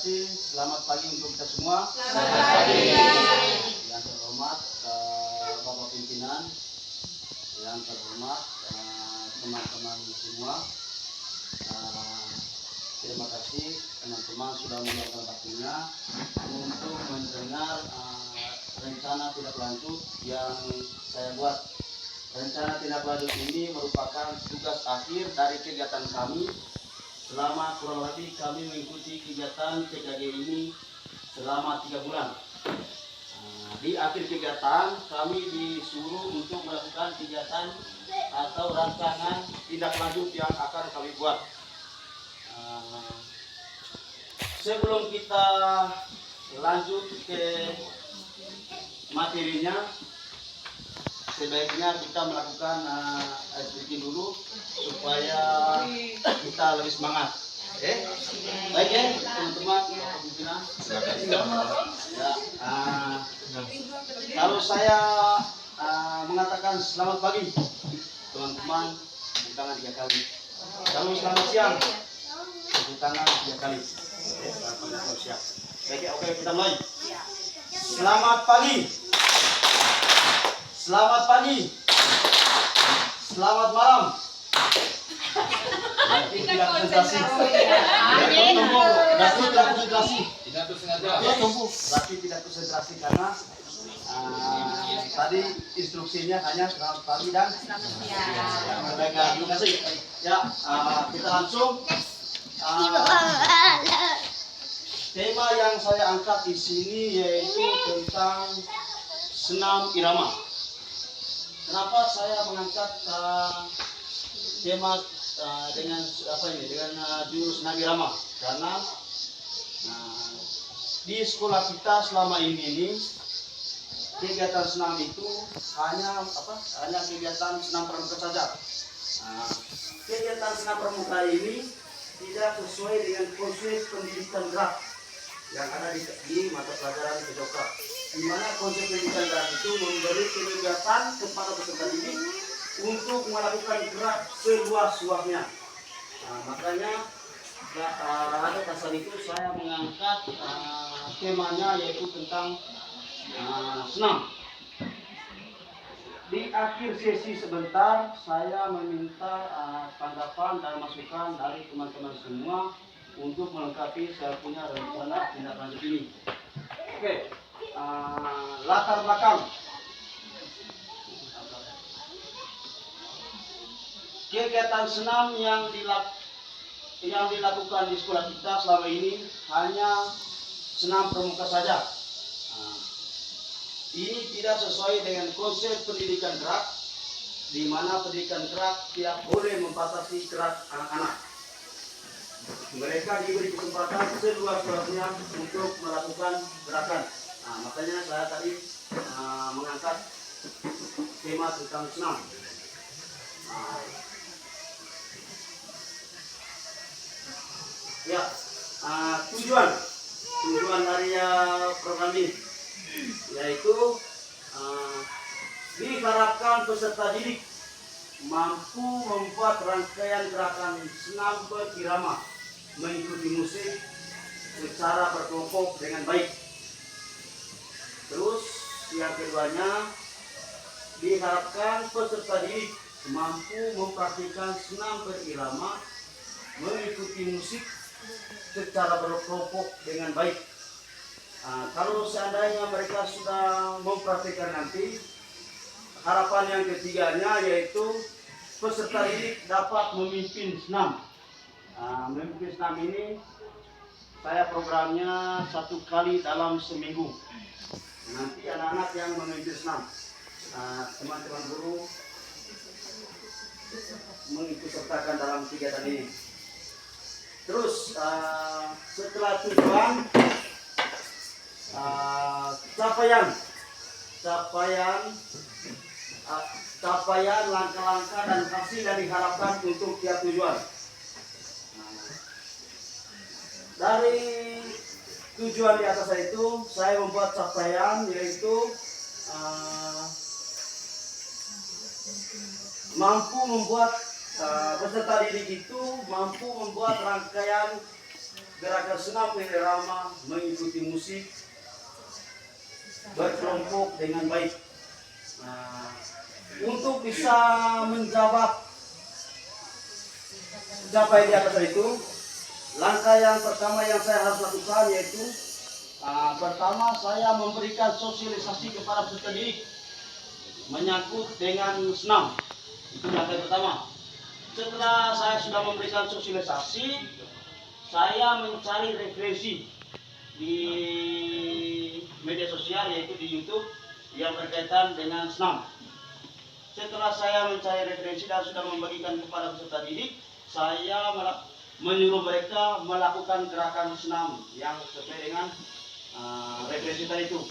kasih. Selamat pagi untuk kita semua. Selamat pagi. Yang terhormat Bapak Pimpinan, yang terhormat teman-teman semua. Terima kasih teman-teman sudah meluangkan waktunya untuk mendengar rencana tindak lanjut yang saya buat. Rencana tindak lanjut ini merupakan tugas akhir dari kegiatan kami. Selama kurang lebih kami mengikuti kegiatan TKG ini selama 3 bulan. Di akhir kegiatan kami disuruh untuk melakukan kegiatan atau rancangan tindak lanjut yang akan kami buat. Sebelum kita lanjut ke materinya, sebaiknya kita melakukan ice breaking dulu supaya kita lebih semangat. Baik ya teman-teman, pimpinan. Ya, kalau saya mengatakan selamat pagi, teman-teman tepuk tangan 3 kali. Kalau selamat siang, tepuk tangan 3 kali. Selamat siang. Baik ya, oke kita mulai. Selamat pagi. Selamat pagi. Selamat malam. Berarti tidak konsentrasi. Berarti tidak konsentrasi. Tidak bersengaja. Berarti tidak konsentrasi karena tadi instruksinya hanya selamat pagi dan baik. Terima kasih. Ya, kita langsung. Tema yang saya angkat di sini yaitu tentang senam irama. Kenapa saya mengangkat tema dengan jurus senam irama? Karena di sekolah kita selama ini kegiatan senam itu hanya kegiatan senam pramuka saja. Kegiatan senam pramuka ini tidak sesuai dengan konsep pendidikan gerak yang ada di mata pelajaran PJOK, di mana konsep pendidikan gerak itu memberi kebebasan kepada peserta didik untuk melakukan gerak seluas-luasnya. Makanya ada dasar itu saya mengangkat temanya yaitu tentang senam. Di akhir sesi sebentar saya meminta tanggapan dan masukan dari teman-teman semua untuk melengkapi saya punya rencana tindak lanjut ini. Oke, latar belakang. Kegiatan senam yang dilakukan di sekolah kita selama ini hanya senam pramuka saja. Ini tidak sesuai dengan konsep pendidikan gerak, di mana pendidikan gerak tidak boleh membatasi gerak anak-anak. Mereka diberi kesempatan seluas-luasnya untuk melakukan gerakan. Makanya saya tadi mengangkat tema tentang senam. Tujuan dari program ini yaitu diharapkan peserta didik mampu membuat rangkaian gerakan senam berirama mengikuti musik secara berkelompok dengan baik. Terus yang keduanya, diharapkan peserta didik mampu mempraktikkan senam berirama mengikuti musik secara berkelompok dengan baik. Kalau seandainya mereka sudah mempraktikkan nanti, harapan yang ketiganya yaitu peserta didik dapat memimpin senam. Memimpin senam ini saya programnya 1 kali dalam seminggu. Nanti anak-anak yang memimpin senam, teman-teman guru mengikut sertakan dalam kegiatan ini. Terus setelah tujuan, capaian langkah-langkah dan hasil yang diharapkan untuk tiap tujuan. Dari tujuan di atas itu saya membuat capaian yaitu mampu membuat peserta didik itu mampu membuat rangkaian gerakan senam irama mengikuti musik berkelompok dengan baik. Nah, untuk bisa menjawab capai di atas itu, langkah yang pertama yang saya harus lakukan yaitu pertama saya memberikan sosialisasi kepada peserta didik menyangkut dengan senam. Itu langkah pertama. Setelah saya sudah memberikan sosialisasi, saya mencari referensi di media sosial yaitu di YouTube yang berkaitan dengan senam. Setelah saya mencari referensi dan sudah membagikan kepada peserta didik, saya menyuruh mereka melakukan gerakan senam yang sesuai dengan referensi tadi itu.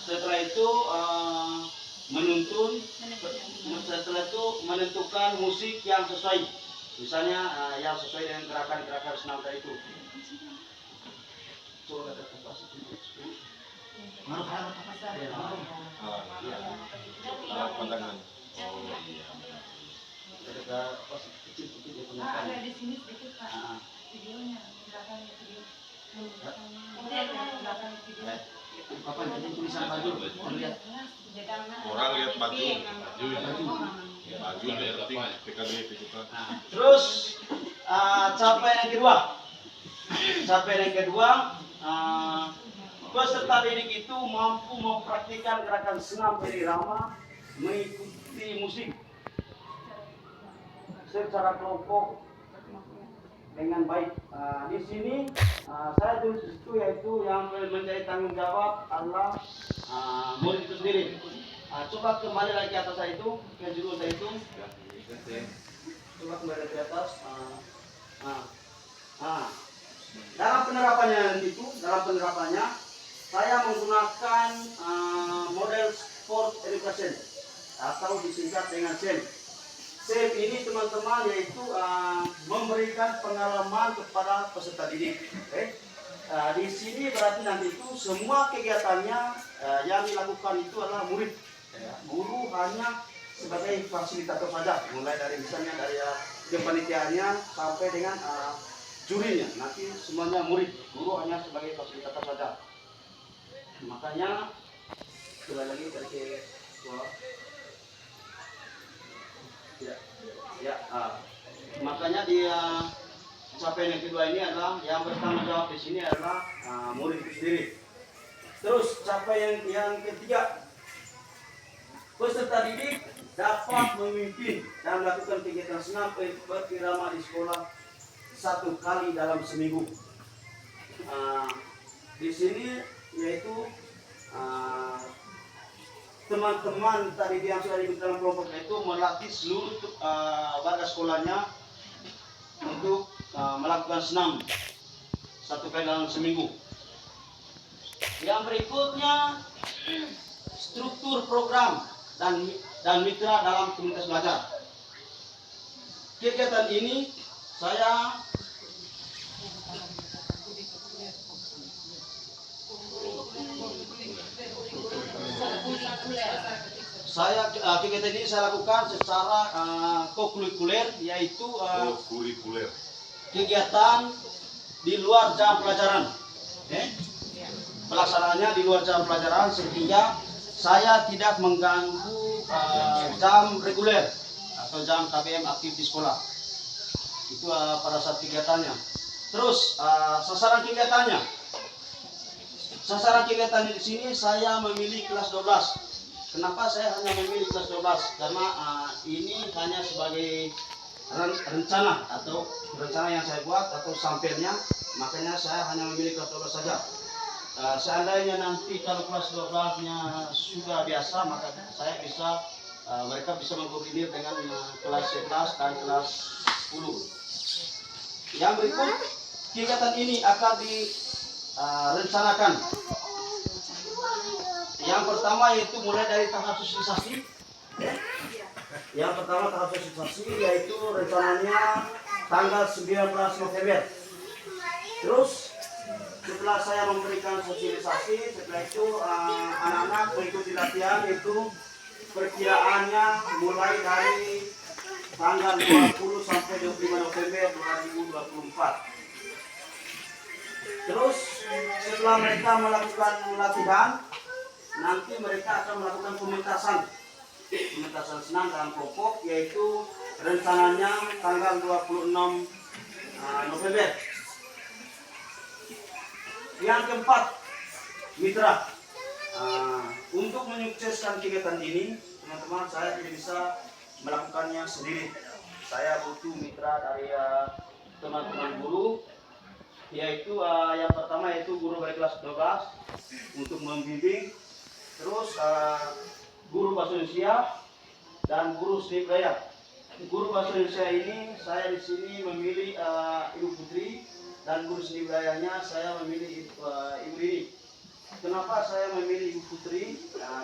Setelah itu menentukan musik yang sesuai, misalnya yang sesuai dengan gerakan-gerakan senam tadi itu. Ada di sini sedikit Pak, videonya, belakangnya video. Belakang video. Apa ini tulisan baju? Lihat. Orang lihat baju biar PKB kita. Terus capaian yang kedua, peserta didik itu mampu mempraktikkan gerakan senam irama mengikuti musik secara kelompok dengan baik. Di sini saya tulis itu yaitu yang menjadi tanggung jawab adalah murid itu sendiri. Coba kembali lagi ke atas itu, ke judul saya itu. Coba kembali ke atas. Dalam penerapannya saya menggunakan model sport education atau disingkat dengan SEM. SEM ini teman-teman yaitu memberikan pengalaman kepada peserta didik. Di sini berarti nanti itu semua kegiatannya yang dilakukan itu adalah murid. Guru hanya sebagai fasilitator saja, mulai dari misalnya dari kepanitiaannya sampai dengan jurinya. Nanti semuanya murid, guru hanya sebagai fasilitator saja. Makanya sekali lagi dari makanya dia capaian yang kedua ini adalah yang bertanggung jawab di sini adalah murid itu sendiri. Terus capaian yang ketiga, peserta didik dapat memimpin dan melakukan kegiatan senam irama di sekolah 1 kali dalam seminggu. Di sini yaitu teman-teman tadi yang sudah ikut dalam kelompok itu melatih seluruh warga sekolahnya untuk melakukan senam 1 kali dalam seminggu. Yang berikutnya struktur program dan mitra dalam komunitas belajar. Kegiatan ini kegiatan ini saya lakukan secara kokurikuler, yaitu kegiatan di luar jam pelajaran. Pelaksanaannya di luar jam pelajaran sehingga saya tidak mengganggu jam reguler atau jam KBM aktif di sekolah. Itu pada saat kegiatannya. Terus sasaran kegiatannya di sini saya memilih kelas 12. Kenapa saya hanya memilih kelas 12? Karena ini hanya sebagai rencana yang saya buat atau sampelnya, makanya saya hanya memilih kelas 12 saja. Seandainya nanti kalau kelas 12-nya sudah biasa, maka mereka bisa mengkoordinir dengan kelas 11 dan kelas 10. Yang berikut, kegiatan ini akan direncanakan. Yang pertama yaitu mulai dari tahap sosialisasi. Yang pertama tahap sosialisasi yaitu rencananya tanggal 19 November. Terus setelah saya memberikan sosialisasi, setelah itu anak-anak mengikuti latihan, itu perkiraannya mulai dari tanggal 20 sampai 25 November 2024. Terus setelah mereka melakukan latihan, nanti mereka akan melakukan pementasan senam dalam kelompok, yaitu rencananya tanggal 26 November. Yang keempat, mitra. Untuk menyukseskan kegiatan ini, teman-teman, saya tidak bisa melakukannya sendiri. Saya butuh mitra dari teman-teman guru, yaitu yang pertama yaitu guru dari kelas 12 untuk membimbing, terus guru bahasa Indonesia dan guru seni budaya. Guru bahasa Indonesia ini saya di sini memilih Ibu Putri, dan guru seni budayanya saya memilih Ibu Rini. Kenapa saya memilih Ibu Putri?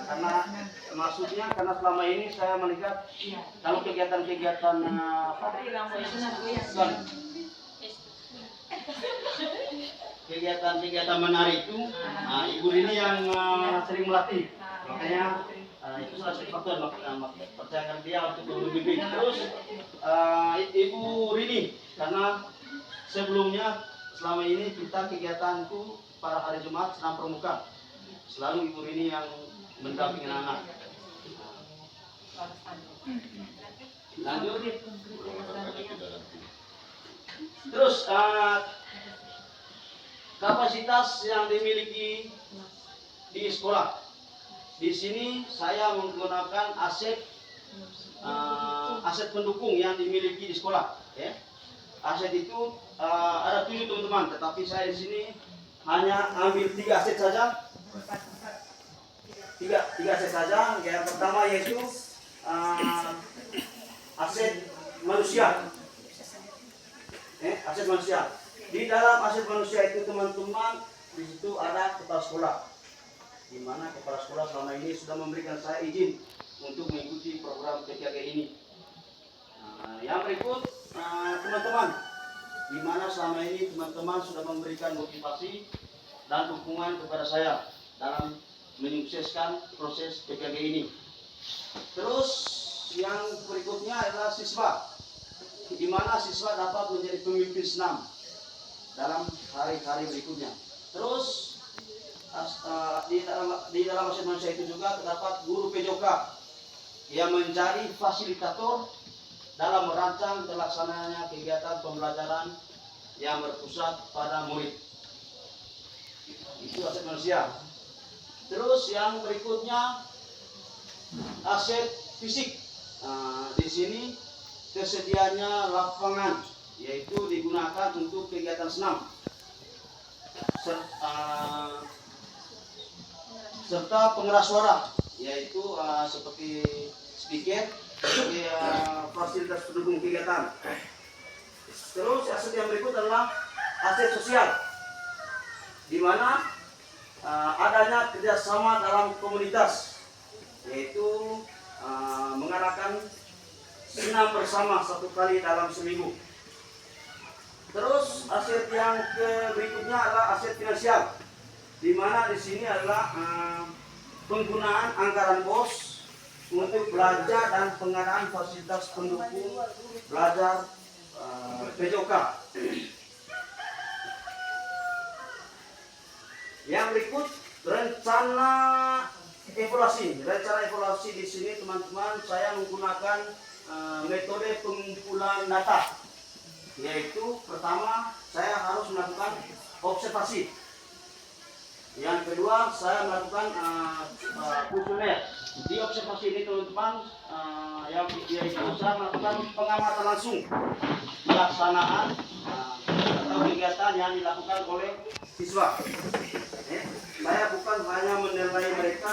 Karena maksudnya karena selama ini saya melihat kalau kegiatan-kegiatan kegiatan menari itu Ibu Rini yang sering melatih, makanya itu salah satu faktor percayakan dia untuk membimbing. Terus Ibu Rini, karena sebelumnya selama ini kita kegiatanku pada hari Jumat senam pramuka, selalu Ibu Rini yang mendampingi anak-anak. Lanjut. Terus kapasitas yang dimiliki di sekolah. Di sini saya menggunakan aset pendukung yang dimiliki di sekolah. Ya. Aset itu ada 7 teman-teman, tetapi saya di sini hanya ambil 3 aset saja. 3 aset saja. Yang pertama yaitu aset manusia. Aset manusia. Di dalam aset manusia itu, teman-teman, di situ ada kepala sekolah, di mana kepala sekolah selama ini sudah memberikan saya izin untuk mengikuti program PKG ini. Yang berikut, teman-teman, di mana selama ini teman-teman sudah memberikan motivasi dan dukungan kepada saya dalam menyukseskan proses PKG ini. Terus yang berikutnya adalah siswa, di mana siswa dapat menjadi pemimpin senam dalam hari-hari berikutnya. Terus di dalam aset manusia itu juga terdapat guru PJOK yang menjadi fasilitator dalam merancang terlaksananya kegiatan pembelajaran yang berpusat pada murid. Itu aset manusia. Terus yang berikutnya aset fisik. Di sini tersedianya lapangan, yaitu digunakan untuk kegiatan senam, serta pengeras suara, yaitu seperti speaker, sebagai fasilitas pendukung kegiatan. Terus aset yang berikut adalah aset sosial, di mana adanya kerjasama dalam komunitas, yaitu mengadakan senam bersama 1 kali dalam seminggu. Terus aset yang berikutnya adalah aset finansial, di mana di sini adalah penggunaan anggaran BOS untuk belajar dan pengadaan fasilitas pendukung belajar PJOK. Yang berikut rencana evaluasi. Rencana evaluasi di sini, teman-teman, saya menggunakan metode pengumpulan data, yaitu pertama saya harus melakukan observasi. Yang kedua saya melakukan kuesioner. Di observasi ini, teman-teman, yaitu saya melakukan pengamatan langsung pelaksanaan atau kegiatan yang dilakukan oleh siswa. Saya bukan hanya menilai mereka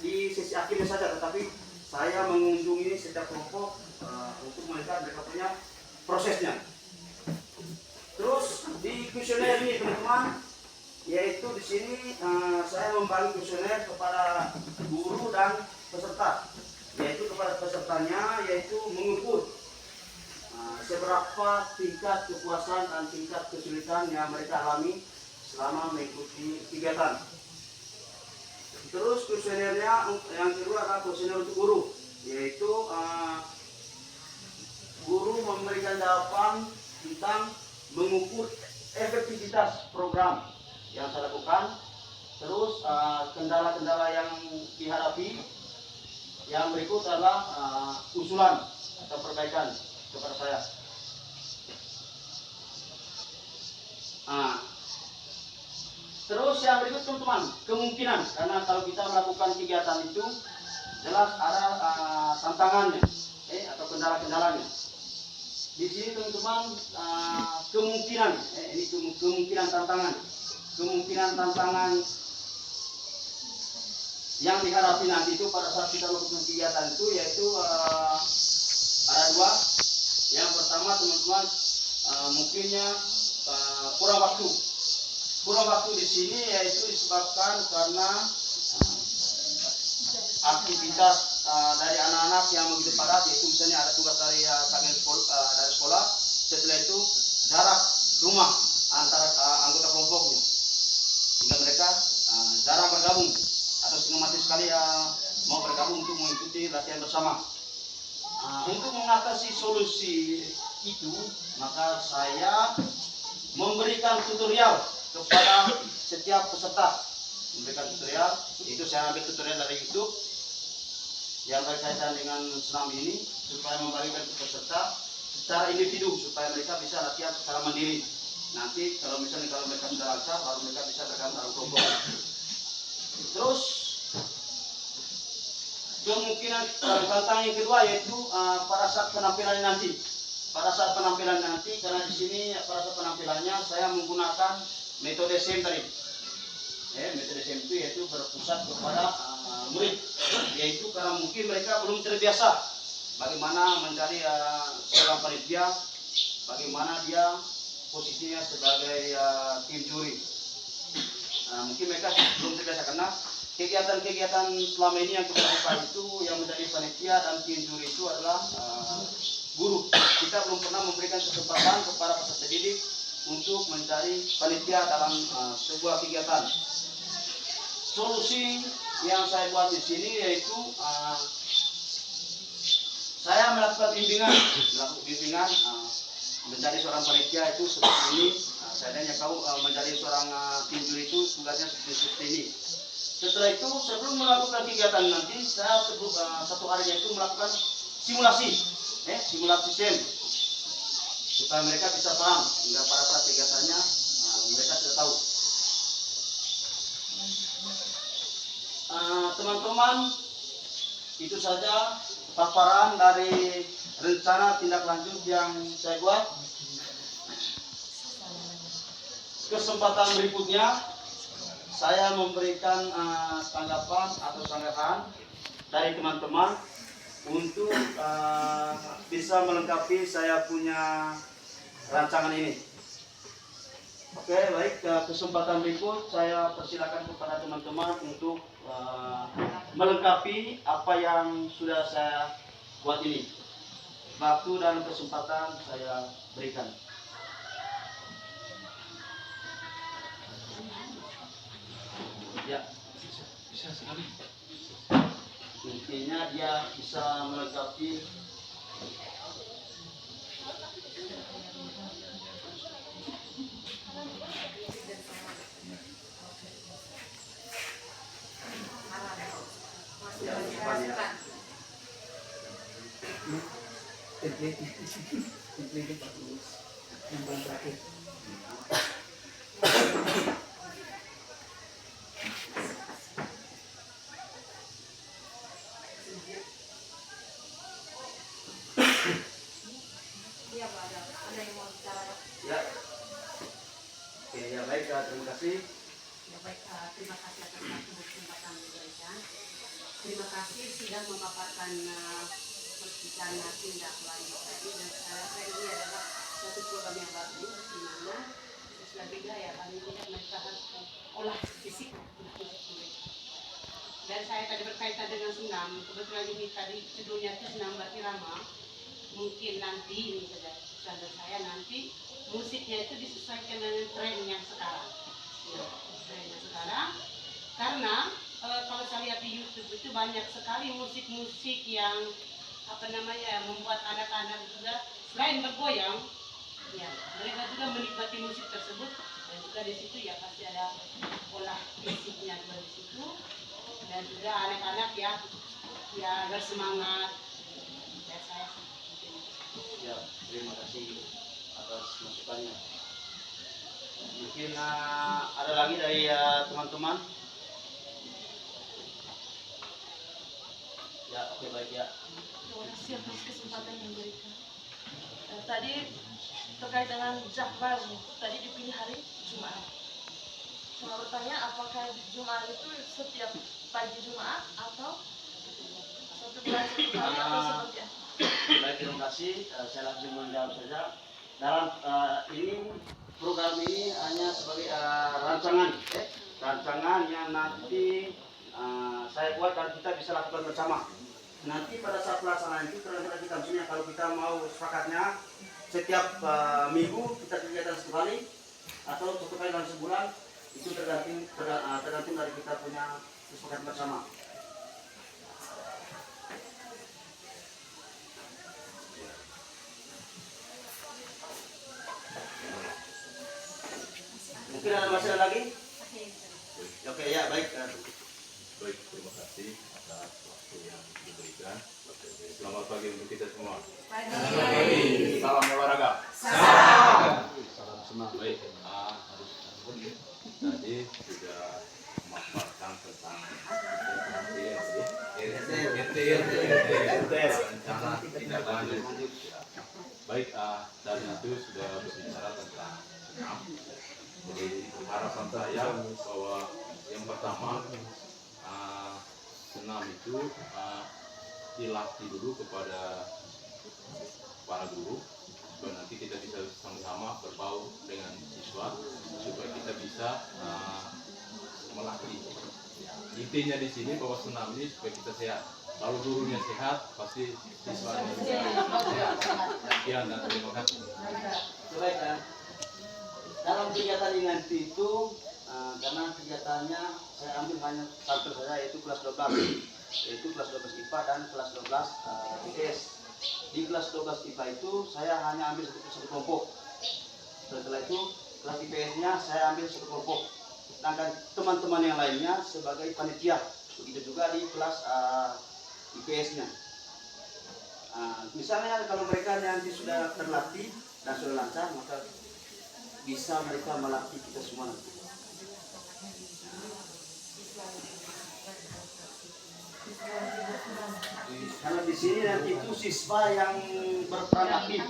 di sesi akhirnya saja, tetapi saya mengunjungi setiap kelompok untuk melihat mereka punya prosesnya. Terus di kuesioner ini, teman-teman, yaitu di sini saya membagi kuesioner kepada guru dan peserta, yaitu kepada pesertanya, yaitu mengukur seberapa tingkat kepuasan dan tingkat kesulitan yang mereka alami selama mengikuti kegiatan. Terus kuesionernya yang kedua adalah kuesioner untuk guru, yaitu guru memberikan jawaban tentang mengukur efektivitas program yang saya lakukan. Terus kendala-kendala yang dihadapi. Yang berikut adalah usulan atau perbaikan kepada saya. Terus yang berikut teman-teman, kemungkinan, karena kalau kita melakukan kegiatan itu jelas ada tantangannya atau kendala-kendalanya. Di sini teman-teman kemungkinan, ini kemungkinan tantangan yang dihadapi nanti itu pada saat kita melakukan kegiatan itu yaitu ada dua. Yang pertama teman-teman mungkinnya kurang waktu. Kurang waktu di sini yaitu disebabkan karena aktivitas dari anak-anak yang begitu padat, yaitu misalnya ada tugas dari dari sekolah, setelah itu jarak rumah antara anggota kelompoknya, sehingga mereka jarang bergabung atau setengah mati sekali mau bergabung untuk mengikuti latihan bersama. Untuk mengatasi solusi itu, maka saya memberikan tutorial kepada setiap peserta. Memberikan tutorial, itu saya ambil tutorial dari YouTube yang berkaitan dengan senam ini, supaya membagikan ke peserta secara individu, supaya mereka bisa latihan secara mandiri. Nanti kalau mereka sudah lancar, baru mereka bisa bergabung dalam kelompok. Terus kemungkinan tantangan yang kedua yaitu pada saat penampilan nanti. Pada saat penampilan nanti, karena di sini pada saat penampilannya saya menggunakan metode SEM tadi. Metode SEM itu yaitu berpusat kepada murid, yaitu karena mungkin mereka belum terbiasa bagaimana mencari seorang panitia, bagaimana dia posisinya sebagai tim juri. Mungkin mereka belum terbiasa karena kegiatan-kegiatan selama ini yang kita lakukan itu yang menjadi panitia dan tim juri itu adalah guru. Kita belum pernah memberikan kesempatan kepada peserta didik untuk mencari panitia dalam sebuah kegiatan. Solusi yang saya buat di sini yaitu saya melakukan bimbingan menjadi seorang panitia itu seperti ini. Seandainya kamu menjadi seorang tim juri itu tugasnya seperti ini. Setelah itu sebelum melakukan kegiatan nanti saya satu harinya itu melakukan simulasi SEM supaya mereka bisa paham hingga pada saat kegiatannya mereka sudah tahu. Teman-teman, itu saja paparan dari rencana tindak lanjut yang saya buat. Kesempatan berikutnya saya memberikan tanggapan atau sanggahan dari teman-teman untuk bisa melengkapi saya punya rancangan ini. Oke, baik. Kesempatan berikut saya persilakan kepada teman-teman untuk melengkapi apa yang sudah saya buat ini. Waktu dan kesempatan saya berikan. Ya, Bisa sekali. intinya dia bisa melengkapi ya. Oke, ya baik, terima kasih. Ya baik, terima kasih atas waktu dan kesempatan yang diberikan. Terima kasih sudah memaparkan rencana tindak lanjut tadi, dan saya kira ini adalah suatu program yang bagus di mana selanjutnya ya paling tidak mereka harus olah fisik untuk mereka. Dan saya tadi berkaitan dengan senam, kebetulan ini tadi judulnya itu senam irama. Mungkin nanti ini saja standar saya nanti musiknya itu disesuaikan dengan tren yang sekarang. Ya, tren yang sekarang. Karena kalau saya lihat di YouTube itu banyak sekali musik-musik yang membuat anak-anak juga selain bergoyang, ya mereka juga menikmati musik tersebut dan juga di situ ya pasti ada olah fisiknya juga di situ dan juga anak-anak ya bersemangat dan saya seperti itu. Ya, terima kasih atas masukannya. Mungkin ada lagi dari teman-teman. Ya, oke baik ya. Terima kasih atas kesempatan yang diberikan. Tadi terkait dengan Jakbar, tadi dipilih hari Jumat. Saya mau bertanya, apakah Jumat itu setiap pagi Jumat atau satu bulan satu kali atau seperti apa? Baik, terima kasih. Saya langsung menjawab saja. Dalam program ini hanya sebagai rancangan yang nanti saya buat dan kita bisa lakukan bersama. Nanti pada saat pelaksanaan itu tergantung kita misalnya kalau kita mau sepakatnya setiap minggu kita kegiatan sekali atau satu kali dalam sebulan, itu tergantung dari kita punya kesepakatan bersama. Mungkin ada masalah lagi? Oke ya, baik. Baik, terima kasih atas waktu yang diberikan. Selamat pagi untuk kita semua. Pagi. Salam olahraga. Salam semua. Baik, tadi sudah memaparkan tentang rencana tindak lanjut. Baik, tadi itu sudah berbicara tentang senam. Jadi harapan saya bahwa yang pertama senam itu dilatih dulu kepada para guru supaya nanti kita bisa sama-sama berbaur dengan siswa supaya kita bisa melatih. Intinya di sini bahwa senam ini supaya kita sehat. Kalau gurunya sehat, pasti siswanya juga sehat. Sekian dan terima kasih. Baik, dalam kegiatan ini nanti itu karena kegiatannya saya ambil hanya satu saja, yaitu kelas 12, yaitu kelas 12 IPA dan kelas 12 IPS. Di kelas 12 IPA itu saya hanya ambil satu kelompok. Setelah itu kelas IPS-nya saya ambil satu kelompok. Sedangkan teman-teman yang lainnya sebagai panitia. Begitu juga di kelas IPS-nya. Misalnya kalau mereka nanti sudah terlatih dan sudah lancar, maka bisa mereka melatih kita semua nanti. Karena di sini nanti itu siswa yang berperan aktif.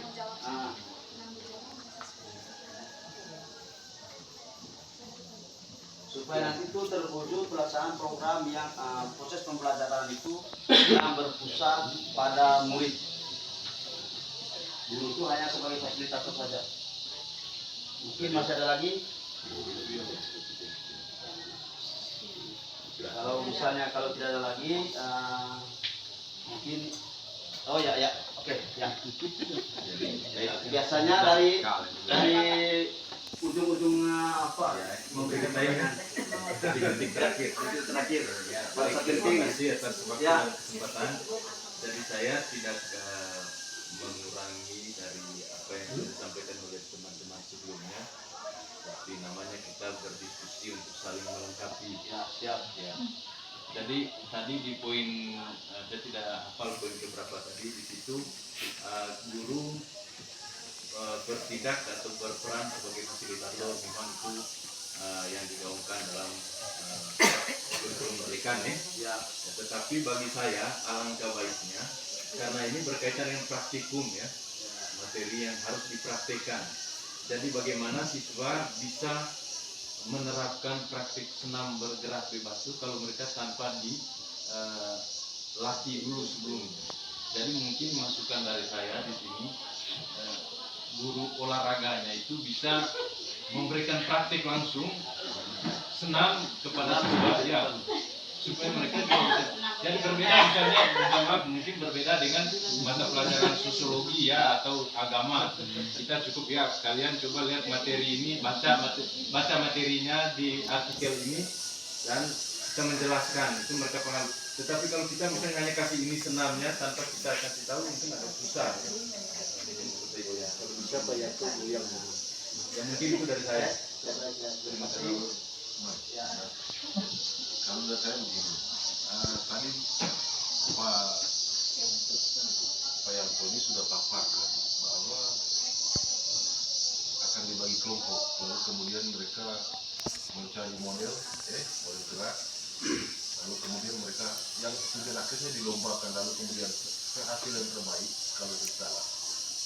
Supaya nanti itu terwujud pelaksanaan program yang proses pembelajaran itu yang berpusat pada murid. Guru itu hanya sebagai fasilitator saja. Mungkin masih ada lagi. Kalau misalnya kalau tidak ada lagi, mungkin oke. Biasanya dari ujung-ujungnya apa? Memberikan tayangan terakhir. Bahasa Terima penting. kasih atas waktu dan kesempatan. Jadi saya tidak mengurangi dari apa yang sudah disampaikan oleh teman-teman sebelumnya. Tapi namanya kita berdiskusi untuk saling melengkapi. Siap. Ya. Jadi tadi di poin saya tidak hafal poin keberapa tadi di situ guru bertindak atau berperan sebagai fasilitator memang itu yang digaungkan dalam kurikulum Merdeka ya. Tetapi bagi saya alangkah baiknya karena ini berkaitan dengan praktikum ya, materi yang harus dipraktekkan. Jadi bagaimana siswa bisa menerapkan praktik senam bergerak bebas itu kalau mereka tanpa dilatih dulu sebelumnya. Jadi mungkin masukan dari saya di sini guru olahraganya itu bisa memberikan praktik langsung senam kepada siswa ya supaya mereka juga jadi berbeda misalnya mungkin berbeda dengan mata pelajaran sosiologi ya atau agama. Kita cukup ya sekalian coba lihat materi ini, baca materinya di artikel ini dan kita menjelaskan itu mereka paham. Tetapi kalau kita misalnya hanya kasih ini senamnya tanpa kita kasih tahu mungkin agak susah ya. Siapa ya tuh yang yang mungkin itu dari saya. terima kasih. Ya. Kalau dari saya begini, tadi Pak Yanto ini sudah paparkan bahwa akan dibagi kelompok, lalu kemudian mereka mencari model gerak, lalu kemudian mereka yang tujuan akhirnya dilombakan, lalu kemudian hasil yang terbaik kalau salah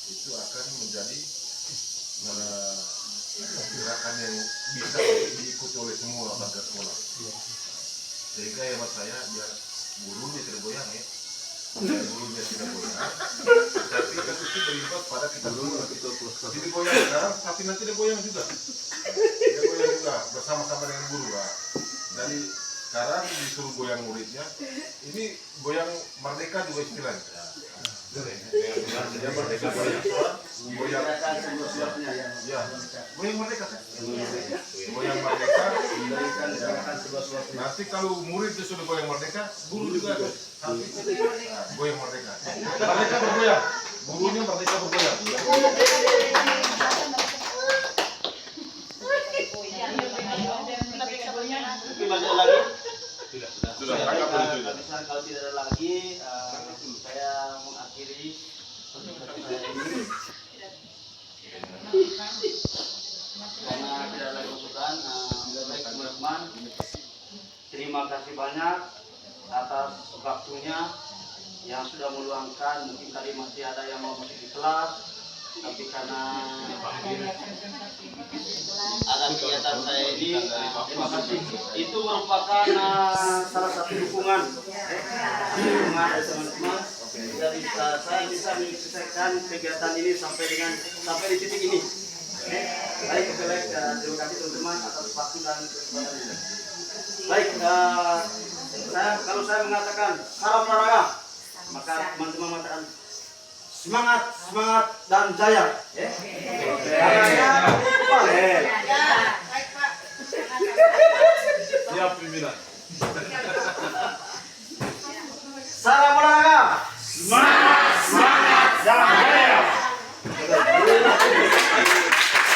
itu akan menjadi gerakan yang bisa diikuti oleh semua warga sekolah. Sehingga hemat saya biar gurunya tidak goyang ya, gurunya tidak goyang, tapi itu berimbas pada kita semua. Jadi goyang sekarang, tapi nanti dia goyang juga. Dia goyang juga bersama-sama dengan guru lah. Dari sekarang disuruh goyang muridnya, ini goyang merdeka juga istilahnya. Ya merdeka goyang ya, goyang merdeka kan? Goyang merdeka. Nanti kalau murid itu sudah goyang merdeka, guru juga harus goyang merdeka. Merdeka bergoyang, gurunya merdeka bergoyang. Mungkin masih ada lagi? Sudah, tangkap dulu sudah. Kalau tidak ada lagi, saya mengakhiri presentasi saya ini. Karena tidak ada lagi masukan, baik teman-teman, terima kasih banyak atas waktunya yang sudah meluangkan. Mungkin tadi masih ada yang mau masuk di kelas, tapi karena ada kegiatan saya ini, terima kasih. Itu merupakan salah satu dukungan dari teman-teman. Jadi saya bisa menyelesaikan kegiatan ini sampai di titik ini. Baik, terima kasih teman-teman atas waktu dan kesempatannya. Baik, kalau saya mengatakan salam olahraga, maka teman-teman mengatakan semangat dan jaya. Karena